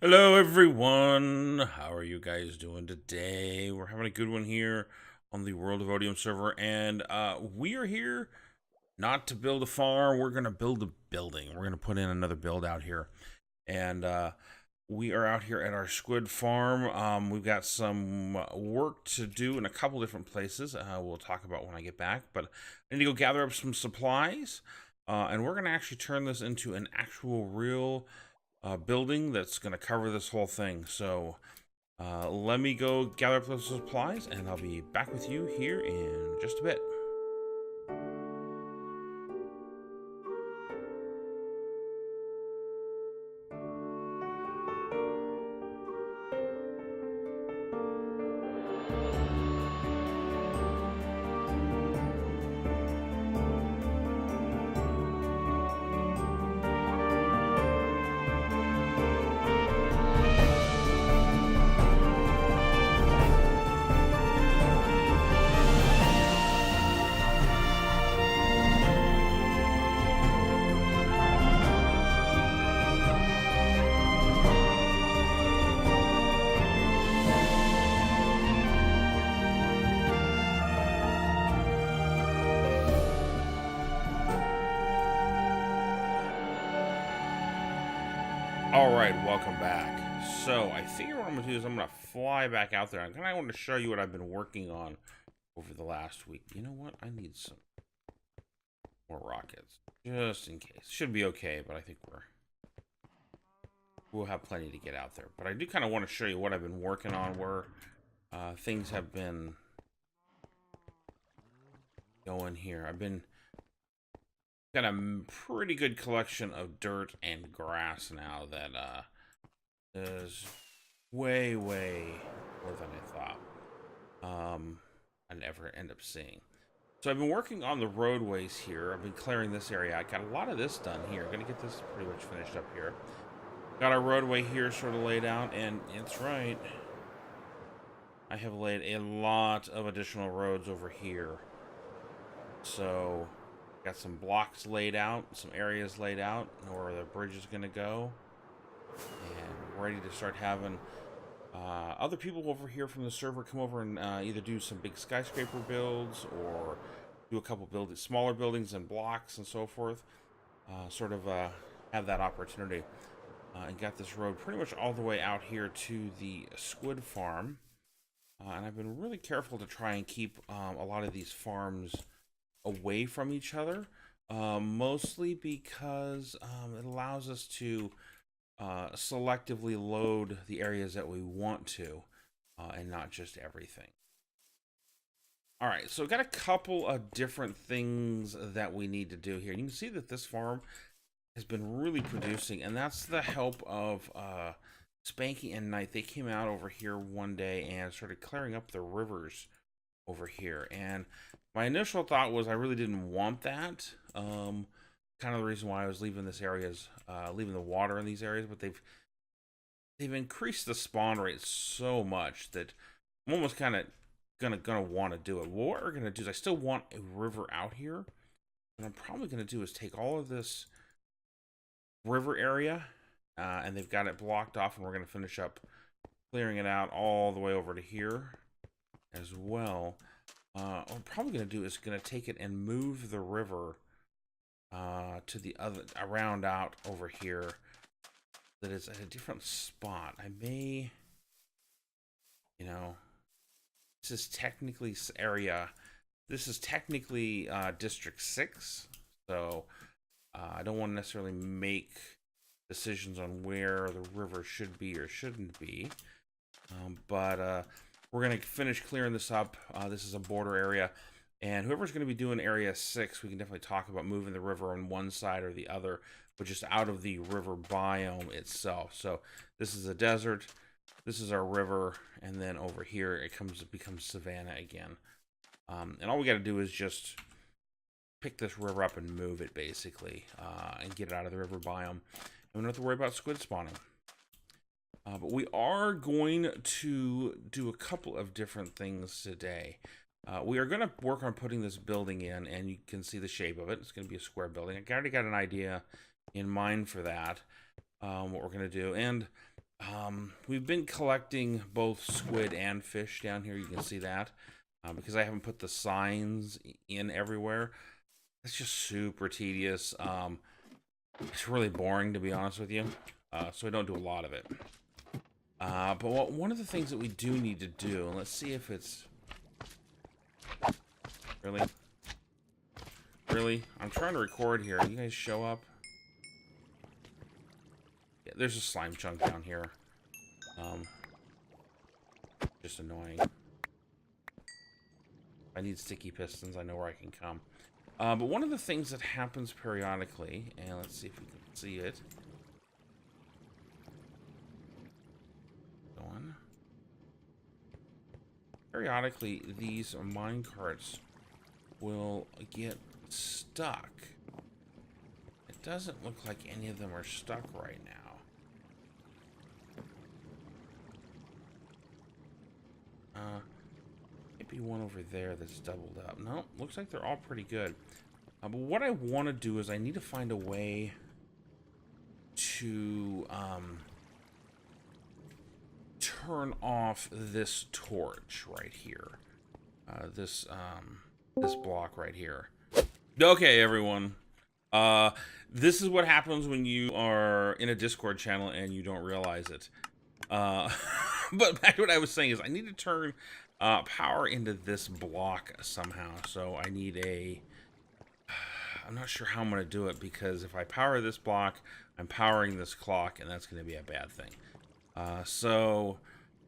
Hello, everyone. How are you guys doing today? We're having a good one here on the World of Otium server, and we are here not to build a farm. We're going to build a building. We're going to put in another build out here, and we are out here at our squid farm. We've got some work to do in a couple different places. We'll talk about when I get back, but I need to go gather up some supplies, and we're going to actually turn this into an actual real building that's going to cover this whole thing. So let me go gather up those supplies, and I'll be back with you here in just a bit. All right, welcome back. So I figure what I'm gonna do is I'm gonna fly back out there. I kind of want to show you what I've been working on over the last week. You know what? I need some more rockets, just in case. Should be okay, but I think we'll have plenty to get out there. But I do kind of want to show you what I've been working on, where things have been going here. I've been got a pretty good collection of dirt and grass now that is way more than I thought I'd ever end up seeing. So I've been working on the roadways here. I've been clearing this area. I got a lot of this done here. I'm gonna get this pretty much finished up here. Got our roadway here sort of laid out, and it's right, I have laid a lot of additional roads over here. So got some blocks laid out, some areas laid out, where the bridge is going to go. And we're ready to start having other people over here from the server come over and either do some big skyscraper builds or do a couple smaller buildings and blocks and so forth. Have that opportunity. And got this road pretty much all the way out here to the squid farm. And I've been really careful to try and keep a lot of these farms away from each other, mostly because it allows us to selectively load the areas that we want to, and not just everything. All right, so we've got a couple of different things that we need to do here. You can see that this farm has been really producing, and that's the help of Spanky and Knight. They came out over here one day and started clearing up the rivers over here, and my initial thought was I really didn't want that. Kind of the reason why I was leaving this areas, leaving the water in these areas, but they've increased the spawn rate so much that I'm almost kind of gonna want to do it. Well, what we're gonna do is I still want a river out here. What I'm probably gonna do is take all of this river area, and they've got it blocked off, and we're gonna finish up clearing it out all the way over to here as well. What I'm probably going to do is going to take it and move the river to the other, around out over here, that is at a different spot. I may, this is technically District 6, so I don't want to necessarily make decisions on where the river should be or shouldn't be, but we're going to finish clearing this up. This is a border area, and whoever's going to be doing area 6, we can definitely talk about moving the river on one side or the other, but just out of the river biome itself. So this is a desert, this is our river, and then over here it becomes savanna again. And all we got to do is just pick this river up and move it, basically, and get it out of the river biome. And we don't have to worry about squid spawning. But we are going to do a couple of different things today. We are going to work on putting this building in, and you can see the shape of it. It's going to be a square building. I already got an idea in mind for that, what we're going to do. And we've been collecting both squid and fish down here. You can see that because I haven't put the signs in everywhere. It's just super tedious. It's really boring, to be honest with you. So I don't do a lot of it. But one of the things that we do need to do, and let's see if it's... Really? I'm trying to record here. You guys show up? Yeah, there's a slime chunk down here. Just annoying. I need sticky pistons. I know where I can come. But one of the things that happens periodically, and let's see if we can see it. Going. Periodically, these mine carts will get stuck. It doesn't look like any of them are stuck right now. Maybe one over there that's doubled up. No, looks like they're all pretty good. But what I want to do is I need to find a way to turn off this torch right here. This block right here. Okay, everyone. This is what happens when you are in a Discord channel and you don't realize it. But back to what I was saying is I need to turn power into this block somehow. So I need a... I'm not sure how I'm going to do it, because if I power this block, I'm powering this clock, and that's going to be a bad thing.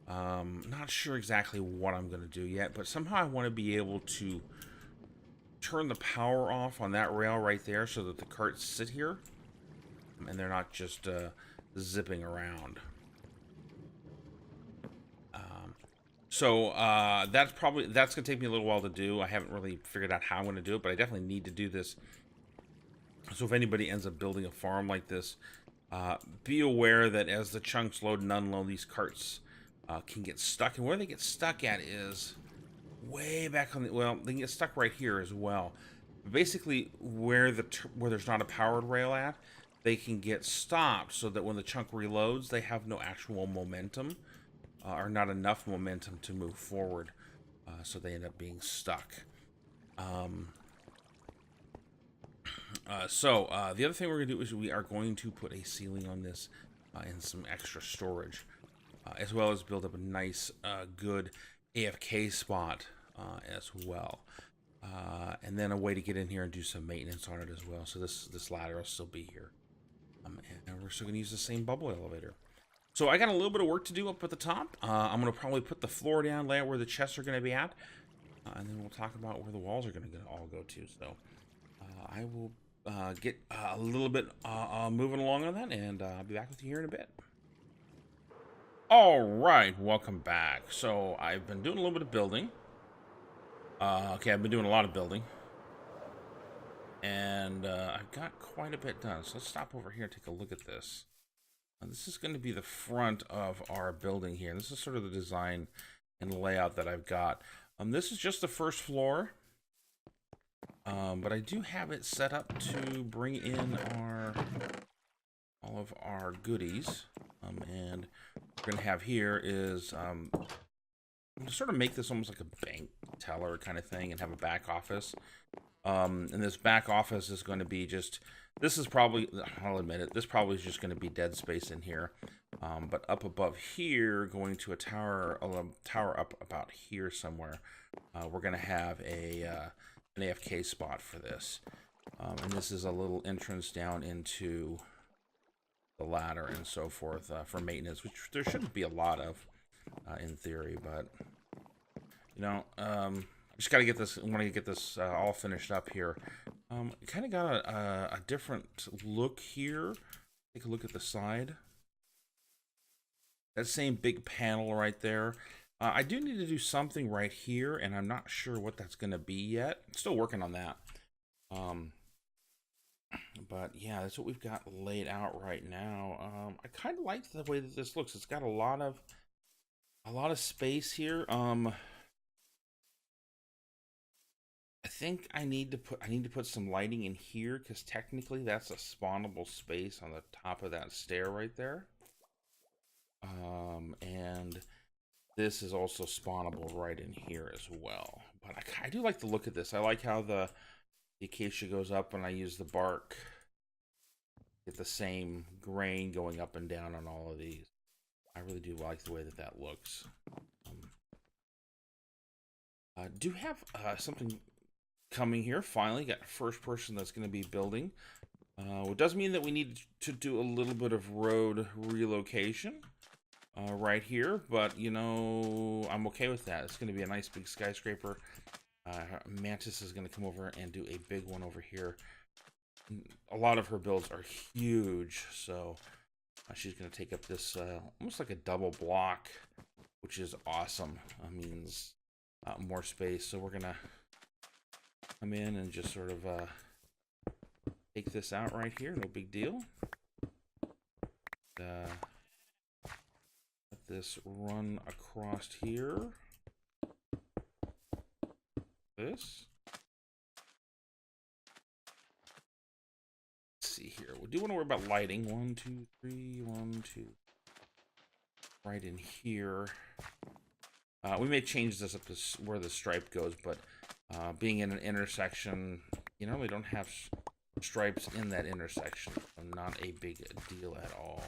Not sure exactly what I'm going to do yet, but somehow I want to be able to turn the power off on that rail right there so that the carts sit here, and they're not just zipping around. That's going to take me a little while to do. I haven't really figured out how I'm going to do it, but I definitely need to do this. So if anybody ends up building a farm like this, be aware that as the chunks load and unload, these carts can get stuck. And where they get stuck at is way back on the... Well, they can get stuck right here as well. Basically, where there's not a powered rail at, they can get stopped so that when the chunk reloads, they have no actual momentum. Or not enough momentum to move forward, so they end up being stuck. The other thing we're going to do is we are going to put a ceiling on this and some extra storage, as well as build up a nice, good AFK spot as well. And then a way to get in here and do some maintenance on it as well. So this ladder will still be here. And we're still going to use the same bubble elevator. So I got a little bit of work to do up at the top. I'm going to probably put the floor down, lay out where the chests are going to be at. And then we'll talk about where the walls are going to all go to. So I will get a little bit moving along on that, and I'll be back with you here in a bit. All right, welcome back. So I've been doing a little bit of building. Okay, I've been doing a lot of building. And I've got quite a bit done. So let's stop over here and take a look at this. This is going to be the front of our building here. This is sort of the design and layout that I've got. This is just the first floor. But I do have it set up to bring in all of our goodies. And what we're going to have here is I'm going to sort of make this almost like a bank teller kind of thing and have a back office. And this back office is going to be just... This is probably, I'll admit it, this probably is just going to be dead space in here. But up above here, going to a tower up about here somewhere, we're going to have an AFK spot for this. And this is a little entrance down into the ladder and so forth for maintenance, which there shouldn't be a lot of in theory, but, you know, just got to get this, I want to get this all finished up here. Kind of got a different look here. Take a look at the side. That same big panel right there. I do need to do something right here, and I'm not sure what that's going to be yet. I'm still working on that. But yeah, that's what we've got laid out right now. I kind of like the way that this looks. It's got a lot of space here. I think I need to put some lighting in here, because technically that's a spawnable space on the top of that stair right there. And this is also spawnable right in here as well. But I do like the look of this. I like how the acacia goes up, and I use the bark. Get the same grain going up and down on all of these. I really do like the way that that looks. Do have something coming here. Finally, got a first person that's going to be building. It does mean that we need to do a little bit of road relocation right here, but you know, I'm okay with that. It's going to be a nice big skyscraper. Mantis is going to come over and do a big one over here. A lot of her builds are huge, so she's going to take up this almost like a double block, which is awesome. Means more space, so we're going to come in and just sort of take this out right here. No big deal. Let this run across here. This. Let's see here. We do want to worry about lighting. 1, 2, 3, 1, 2. Right in here. We may change this up to where the stripe goes, but being in an intersection, you know, we don't have stripes in that intersection, so not a big deal at all.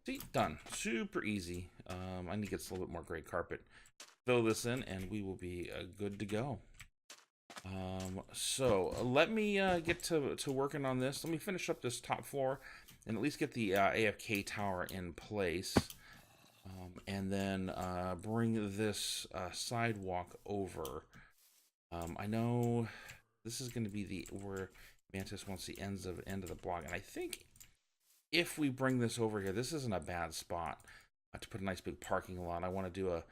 See, done. Super easy. I need to get a little bit more gray carpet. Fill this in, and we will be good to go. So let me get to working on this. Let me finish up this top floor and at least get the AFK tower in place. And then bring this sidewalk over. I know this is going to be where Mantis wants the end of the block, and I think if we bring this over here, this isn't a bad spot to put a nice big parking lot. I want to do a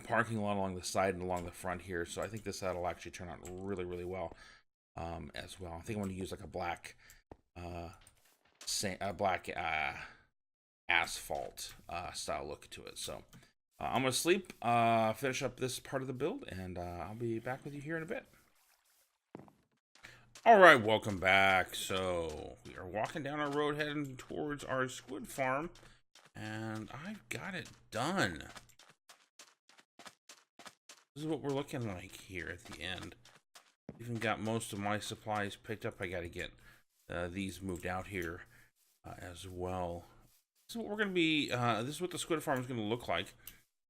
parking lot along the side and along the front here, so I think that'll actually turn out really, really well as well. I think I want to use like a black asphalt style look to it. So I'm gonna sleep, finish up this part of the build, and I'll be back with you here in a bit. All right, welcome back. So we are walking down our road heading towards our squid farm, and I've got it done. This is what we're looking like here at the end. Even got most of my supplies picked up. I got to get these moved out here as well. This is what we're going to be, this is what the squid farm is going to look like.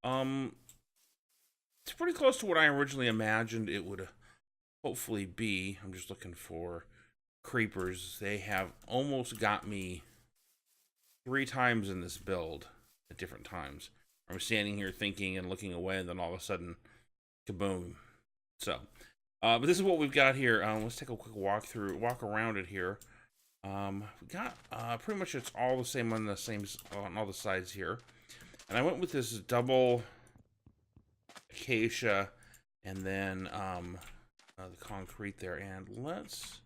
It's pretty close to what I originally imagined it would hopefully be. I'm just looking for creepers. They have almost got me 3 times in this build at different times. I'm standing here thinking and looking away, and then all of a sudden, kaboom. So, but this is what we've got here. Let's take a quick walk around it here. We got pretty much it's all the same on all the sides here, and I went with this double acacia and then the concrete there. And let's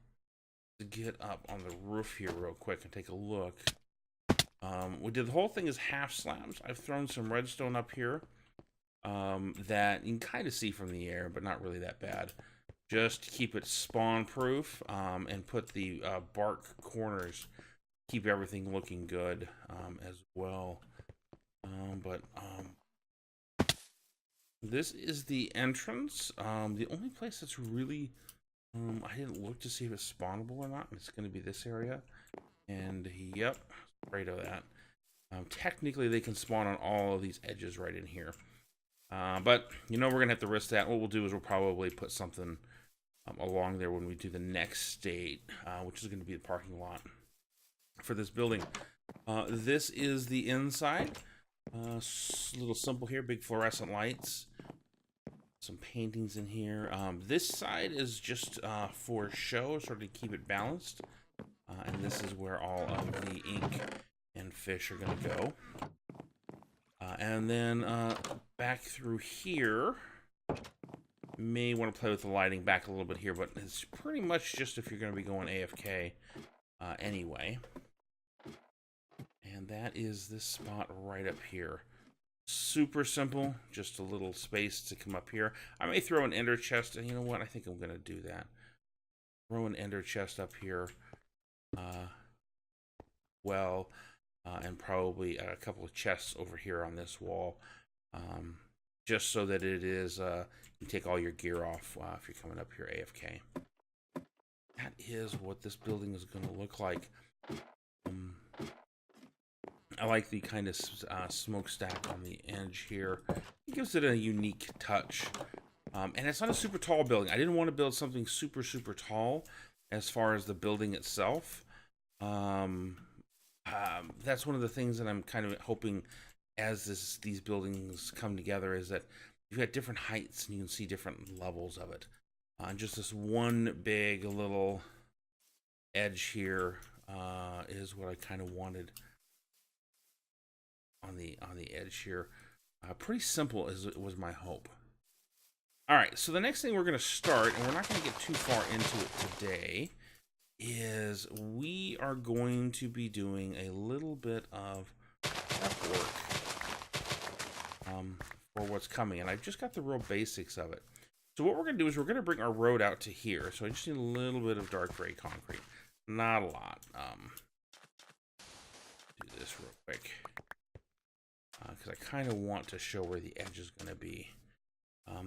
get up on the roof here real quick and take a look. We did the whole thing as half slabs. I've thrown some redstone up here that you can kind of see from the air, but not really that bad. Just to keep it spawn proof, and put the bark corners, keep everything looking good as well. This is the entrance. The only place that's really, I didn't look to see if it's spawnable or not. It's going to be this area. And yep, afraid of that. Technically, they can spawn on all of these edges right in here. But, you know, we're going to have to risk that. What we'll do is we'll probably put something along there when we do the next state, which is going to be the parking lot for this building. This is the inside. A little simple here, big fluorescent lights. Some paintings in here. This side is just for show, sort of to keep it balanced. And this is where all of the ink and fish are going to go. And then back through here, may want to play with the lighting back a little bit here, but it's pretty much just if you're going to be going AFK anyway. And that is this spot right up here. Super simple, just a little space to come up here. I may throw an ender chest, and you know what? I think I'm going to do that. throw an ender chest up here. And probably a couple of chests over here on this wall, just so that it is you take all your gear off if you're coming up here AFK. That is what this building is going to look like. I like the kind of smokestack on the edge here. It gives it a unique touch. And it's not a super tall building. I didn't want to build something super, super tall as far as the building itself. That's one of the things that I'm kind of hoping as these buildings come together is that you've got different heights and you can see different levels of it. And just this one big little edge here is what I kind of wanted on the edge here. Pretty simple as it was my hope. All right, so the next thing we're going to start, and we're not going to get too far into it today, is we are going to be doing a little bit of prep work for what's coming. And I've just got the real basics of it. So what we're going to do is we're going to bring our road out to here. So I just need a little bit of dark gray concrete. Not a lot. Do this real quick. Because I kind of want to show where the edge is going to be.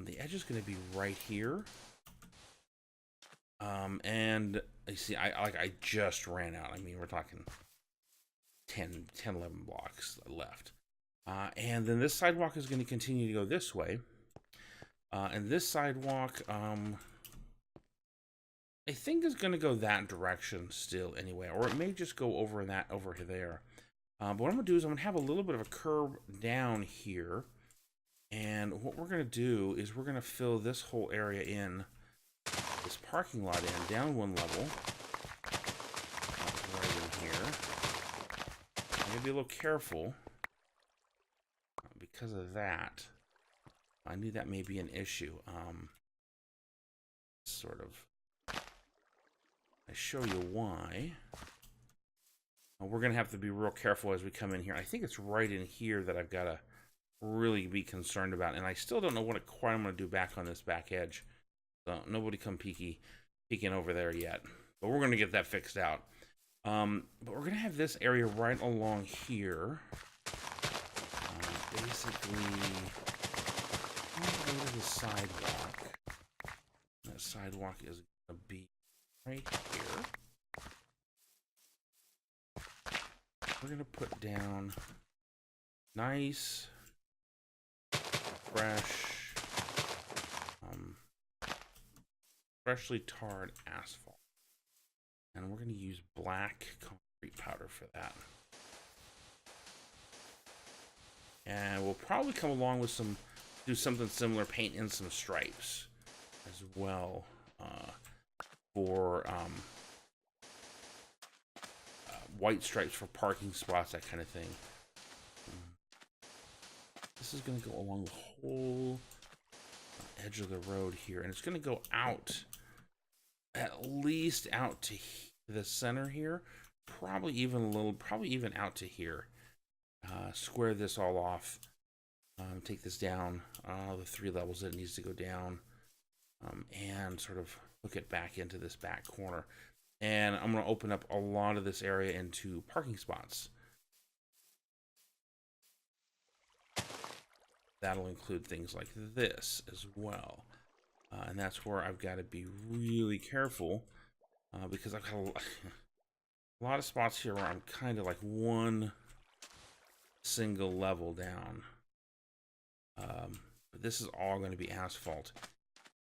The edge is going to be right here. And you see, I just ran out. I mean, we're talking 10, 11 blocks left. And then this sidewalk is going to continue to go this way. And this sidewalk, I think is going to go that direction still anyway. Or it may just go over there. But what I'm going to do is I'm going to have a little bit of a curve down here. And what we're going to do is we're going to fill this whole area in, this parking lot in, down one level. Right in here. I'm going to be a little careful because of that. I knew that may be an issue. Sort of. I show you why. We're going to have to be real careful as we come in here. I think it's right in here that I've got to really be concerned about. And I still don't know what quite I'm going to do back on this back edge. So nobody come peeking over there yet. But we're going to get that fixed out. But we're going to have this area right along here. Basically, go to the sidewalk. That sidewalk is going to be right here. We're going to put down nice, fresh, freshly tarred asphalt. And we're going to use black concrete powder for that. And we'll probably come along with do something similar, paint in some stripes as well for white stripes for parking spots, that kind of thing. This is going to go along the whole edge of the road here, and it's going to go out, at least out to the center here, probably even out to here. Square this all off, take this down, the 3 levels that it needs to go down, and sort of hook it back into this back corner. And I'm going to open up a lot of this area into parking spots. That'll include things like this as well. And that's where I've got to be really careful because I've got a lot of spots here where I'm kind of like one single level down. But this is all going to be asphalt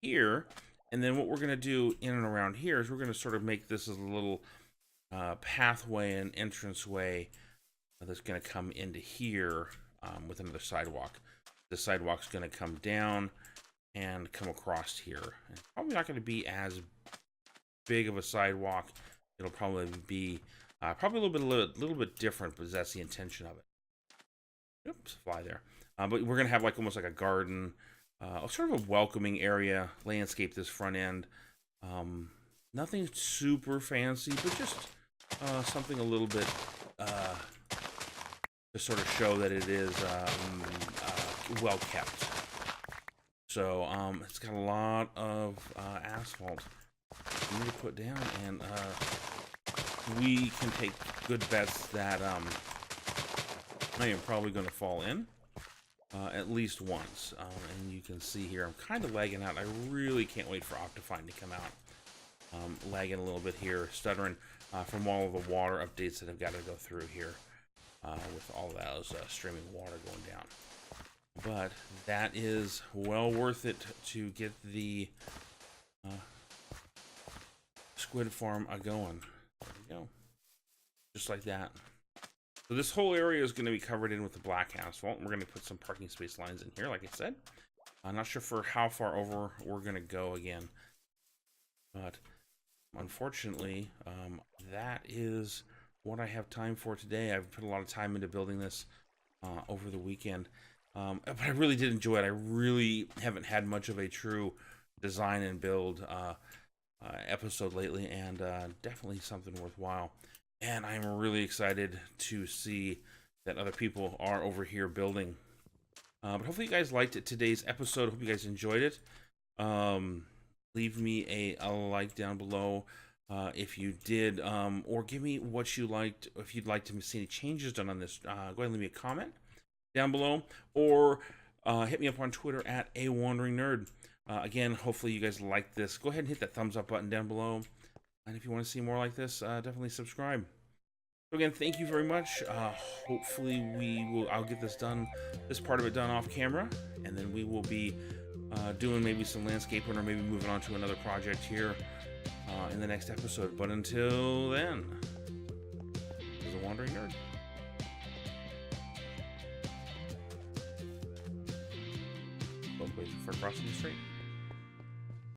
here. And then what we're going to do in and around here is we're going to sort of make this as a little pathway and entranceway that's going to come into here with another sidewalk. The sidewalk's going to come down and come across here. It's probably not going to be as big of a sidewalk. It'll probably be probably a little bit different, but that's the intention of it. Oops, fly there. But we're going to have almost like a garden. Sort of a welcoming area, landscape this front end. Nothing super fancy, but just something a little bit to sort of show that it is well kept. So it's got a lot of asphalt we need to put down, and we can take good bets that I am probably going to fall in at least once. And you can see here, I'm kind of lagging out. I really can't wait for Optifine to come out. Lagging a little bit here, stuttering from all of the water updates that I've got to go through here with all those streaming water going down. But that is well worth it to get the squid farm going. There we go. Just like that. So this whole area is going to be covered in with the black asphalt. We're going to put some parking space lines in here, like I said. I'm not sure for how far over we're going to go again. But unfortunately, that is what I have time for today. I've put a lot of time into building this over the weekend. But I really did enjoy it. I really haven't had much of a true design and build episode lately, and definitely something worthwhile. And I'm really excited to see that other people are over here building. But hopefully you guys liked it, today's episode. Hope you guys enjoyed it. Leave me a like down below if you did, or give me what you liked. If you'd like to see any changes done on this, go ahead and leave me a comment down below, or hit me up on Twitter at @AWanderingNerd. Again, hopefully you guys like this. Go ahead and hit that thumbs up button down below. And if you want to see more like this, definitely subscribe. So again, thank you very much. Hopefully I'll get this done, this part of it done off camera, and then we will be doing maybe some landscaping, or maybe moving on to another project here in the next episode. But until then, this is a Wandering Nerd. Both ways for crossing the street.